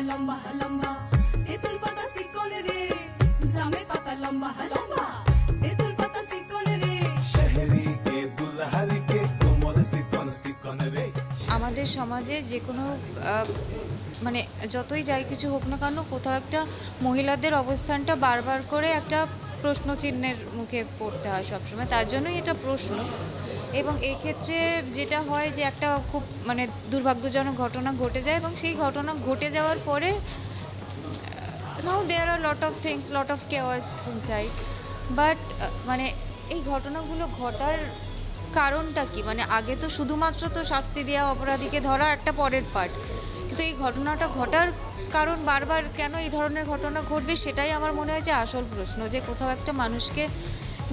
লম্বা লম্বা তেঁতুল পাতা চিকন রে জামে পাতা লম্বা লম্বা তেঁতুল পাতা চিকন রে শহরি কে দুলহার কে কোমর চিকন চিকন রে। আমাদের সমাজে যে কোনো মানে যতই যাই কিছু হোক না কেন কোথাও একটা মহিলাদের অবস্থানটা বারবার করে একটা প্রশ্ন চিহ্নের মুখে পড়তে হয় সবসময়, তার জন্যই এটা প্রশ্ন। এবং এই ক্ষেত্রে যেটা হয় যে একটা খুব মানে দুর্ভাগ্যজনক ঘটনা ঘটে যায় এবং সেই ঘটনা ঘটে যাওয়ার পরে now there are lot of things, lot of chaos inside, but মানে এই ঘটনাগুলো ঘটার কারণটা কি? মানে আগে তো শুধুমাত্র তো শাস্তি দেওয়া, অপরাধীকে ধরা একটা পরের পার্ট, কিন্তু এই ঘটনাটা ঘটার কারণ বারবার কেন এই ধরনের ঘটনা ঘটবে সেটাই আমার মনে হয় যে আসল প্রশ্ন, যে কোথাও একটা মানুষকে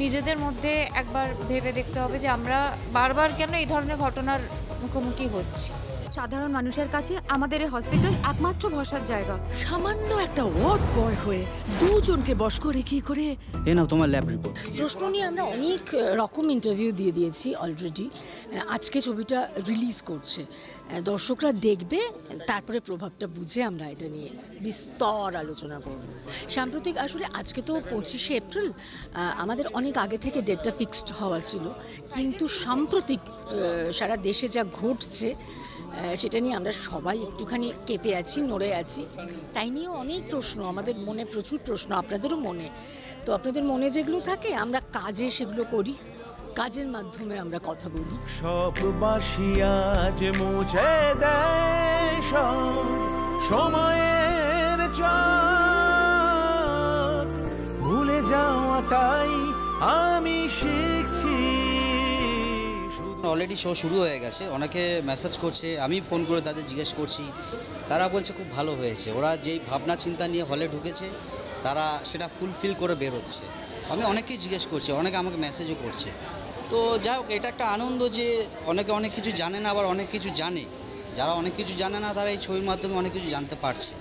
নিজেদের মধ্যে একবার ভেবে দেখতে হবে যে আমরা বারবার কেন এই ধরনের ঘটনার মুখোমুখি হচ্ছি। সাধারণ মানুষের কাছে আমাদের এই হসপিটাল একমাত্র ভরসার জায়গা। সামান্য একটা ওয়ার্ড বয় হয়ে দুজনকে বশ করে কি করে। এ নাও তোমার ল্যাব রিপোর্ট। প্রশ্ন নিয়ে আমরা অনেক রকম ইন্টারভিউ দিয়ে দিয়েছি অলরেডি। আজকে ছবিটা রিলিজ করছে, দর্শকরা দেখবে, তারপরে প্রভাবটা বুঝে আমরা এটা নিয়ে বিস্তর আলোচনা করব। সাম্প্রতিক আসলে আজকে তো 25শে এপ্রিল, আমাদের অনেক আগে থেকে ডেটটা ফিক্সড হওয়া ছিল, কিন্তু সাম্প্রতিক সারা দেশে যা ঘটছে সেটা নিয়ে আমরা সবাই একটুখানি কেঁপে আছি, নড়ে আছি। তাই নিয়েও অনেক প্রশ্ন আমাদের মনে, প্রচুর প্রশ্ন আপনাদেরও মনে। তো আপনাদের মনে যেগুলো থাকে আমরা কাজে সেগুলো করি, কাজের মাধ্যমে আমরা কথা বলি। সব বাসিয়া যে মুছে দেয় সময়ের চাক, ভুলে যাওয়াটাই আমি শিখছি। অলরেডি শো শুরু হয়ে গেছে, অনেকে মেসেজ করছে, আমি ফোন করে তাদের জিজ্ঞেস করছি, তারা বলছে খুব ভালো হয়েছে। ওরা যেই ভাবনা চিন্তা নিয়ে হলে ঢুকেছে তারা সেটা ফুলফিল করে বেরোচ্ছে। আমি অনেকেই জিজ্ঞেস করছি, অনেকে আমাকে মেসেজও করছে। তো যাই হোক, এটা একটা আনন্দ যে অনেকে অনেক কিছু জানে না, আবার অনেক কিছু জানে। যারা অনেক কিছু জানে না তারা এই ছবির মাধ্যমে অনেক কিছু জানতে পারছে।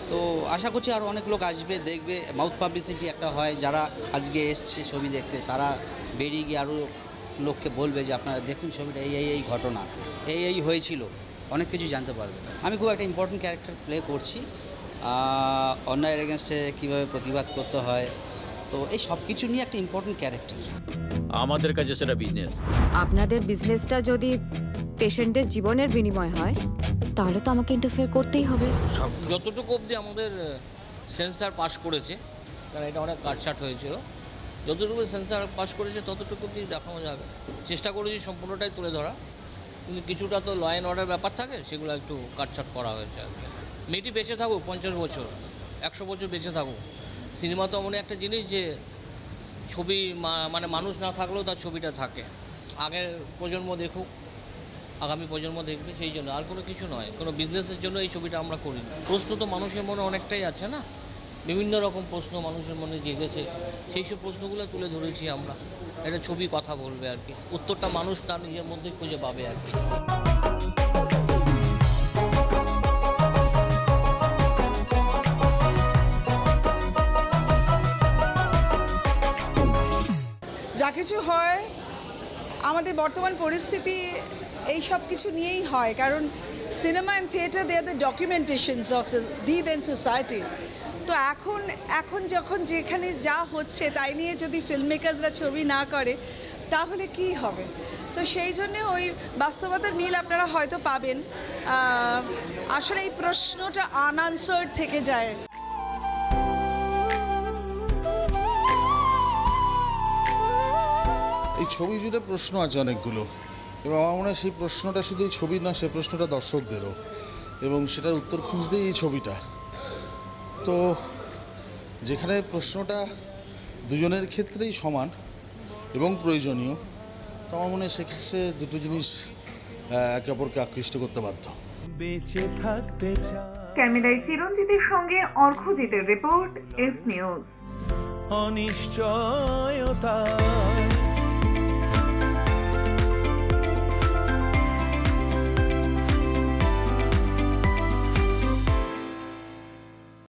তো আশা করছি আরও অনেক লোক আসবে, দেখবে। মাউথ পাবলিসিটি একটা হয়, যারা আজকে এসছে ছবি দেখতে তারা বেরিয়ে গিয়ে আরও লোককে বলবে যে আপনারা দেখুন ছবিটা এই ঘটনা এই হয়েছিল, অনেক কিছু জানতে পারবে। আমি খুব একটা ইম্পর্টেন্ট ক্যারেক্টার প্লে করছি, অন্যায়ের এগেনস্টে কীভাবে প্রতিবাদ করতে হয়, তো এই সব কিছু নিয়ে একটা ইম্পর্টেন্ট ক্যারেক্টার। আমাদের কাছে সেটা বিজনেস। আপনাদের বিজনেসটা যদি পেশেন্টদের জীবনের বিনিময় হয় তাহলে তো আমাকে ইন্টারফেয়ার করতেই হবে। যতটুকু অবধি আমাদের সেন্সার পাস করেছে, কারণ এটা অনেক কাটছাট হয়েছিল, যতটুকু সেন্সার পাস করেছে ততটুকু অবধি দেখানো যাবে। চেষ্টা করেছি সম্পূর্ণটাই তুলে ধরা, কিন্তু কিছুটা তো ল অ্যান্ড অর্ডার ব্যাপার থাকে, সেগুলো একটু কাটছাট করা হয়েছে আর কি। মেয়েটি বেঁচে থাকুক 50 বছর, 100 বছর বেঁচে থাকুক। সিনেমা তো এমন একটা জিনিস যে ছবি মানে মানুষ না থাকলেও তার ছবিটা থাকে। আগের প্রজন্ম দেখুক, আগামী প্রজন্ম দেখবে, সেই জন্য, আর কোনো কিছু নয়। কোনো বিজনেসের জন্য এই ছবিটা আমরা করি। প্রশ্ন তো মানুষের মনে অনেকটাই আছে না, বিভিন্ন রকম প্রশ্ন মানুষের মনে জেগেছে, সেই সব প্রশ্নগুলো তুলে ধরেছি আমরা। একটা ছবি কথা বলবে আর কি, উত্তরটা মানুষ তার নিজের মধ্যে খুঁজে পাবে আর কি। যা কিছু হয় আমাদের বর্তমান পরিস্থিতি এই সব কিছু নিয়েই হয়, কারণ cinema and theatre they are the documentations of the then society. তো এখন যখন যেখানে যা হচ্ছে তাই নিয়ে যদি ফিল্ম মেকার্সরা ছবি না করে তাহলে কি হবে? তো সেই জন্যে ওই বাস্তবতার মিল আপনারা হয়তো পাবেন। আসলে এই প্রশ্নটা আনআনসার্ড থেকে যায়। এই ছবি জুড়ে প্রশ্ন আছে অনেকগুলো, এবং আমার মনে হয় সেই প্রশ্নটা শুধু এই ছবি না, সেই প্রশ্নটা দর্শকদেরও, এবং সেটার উত্তর খুঁজতেই এই ছবিটা। তো যেখানে প্রশ্নটা দুজনের ক্ষেত্রেই সমান এবং প্রয়োজনীয়, তো আমার মনে হয় সেক্ষেত্রে দুটো জিনিস একে অপরকে আকৃষ্ট করতে বাধ্য। বেঁচে থাকতে চাই। ক্যামেরায় চিরঞ্জিতের সঙ্গে অর্ঘ্যজিতের রিপোর্ট, এস নিউজ। অনিশ্চয়তা